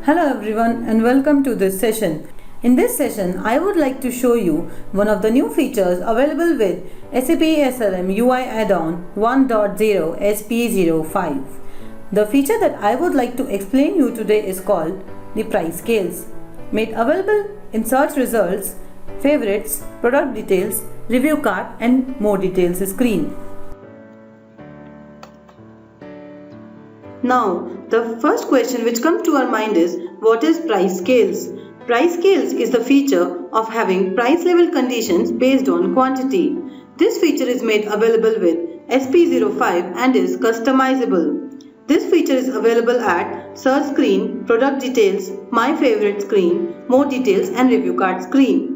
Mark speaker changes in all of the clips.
Speaker 1: Hello everyone and welcome to this session. In this session, I would like to show you one of the new features available with SAP SRM UI add-on 1.0 SP05. The feature that I would like to explain you today is called the price scales, made available in search results, favorites, product details, review card and more details screen. Now, the first question which comes to our mind is, what is price scales? Price scales is the feature of having price level conditions based on quantity. This feature is made available with SP05 and is customizable. This feature is available at search screen, product details, my favorite screen, more details and review card screen.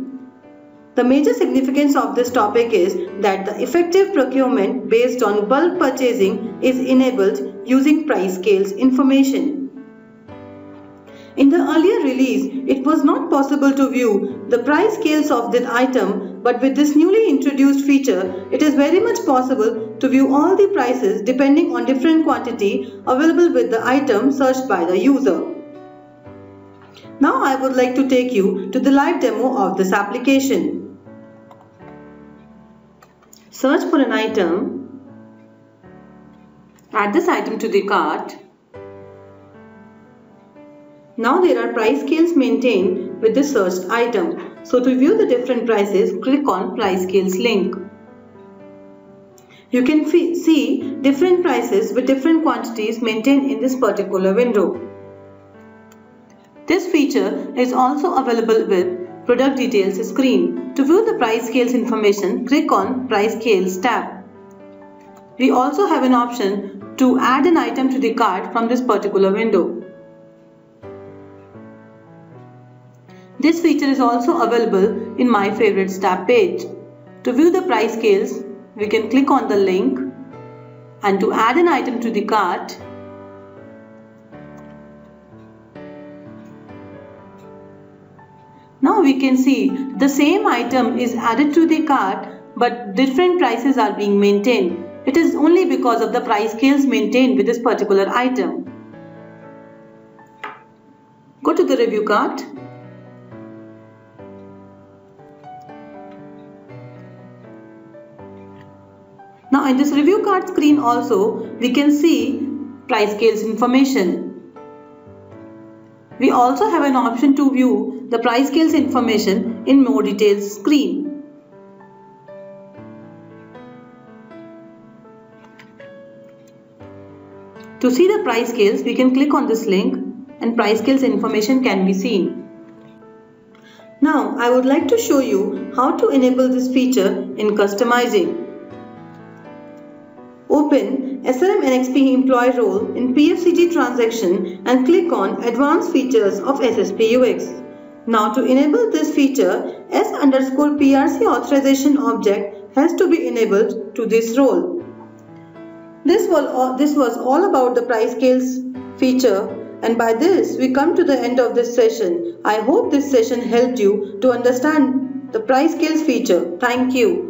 Speaker 1: The major significance of this topic is that the effective procurement based on bulk purchasing is enabled using price scales information. In the earlier release, it was not possible to view the price scales of that item, but with this newly introduced feature, it is very much possible to view all the prices depending on different quantity available with the item searched by the user. Now I would like to take you to the live demo of this application. Search for an item, add this item to the cart. Now there are price scales maintained with the searched item. So to view the different prices, click on price scales link. You can see different prices with different quantities maintained in this particular window. This feature is also available with product details screen. To view the price scales information, click on price scales tab. We also have an option to add an item to the cart from this particular window. This feature is also available in my favorites tab page. To view the price scales, we can click on the link, and to add an item to the cart, now we can see the same item is added to the cart but different prices are being maintained. It is only because of the price scales maintained with this particular item. Go to the review cart. Now in this review card screen also, we can see price scales information. We also have an option to view the price scales information in more details screen. To see the price scales, we can click on this link and price scales information can be seen. Now I would like to show you how to enable this feature in customizing. Open SRM NXP employee role in PFCG transaction and click on Advanced Features of SSP UX. Now to enable this feature, S_PRC authorization object has to be enabled to this role. This was all about the price scales feature, and by this we come to the end of this session. I hope this session helped you to understand the price scales feature. Thank you.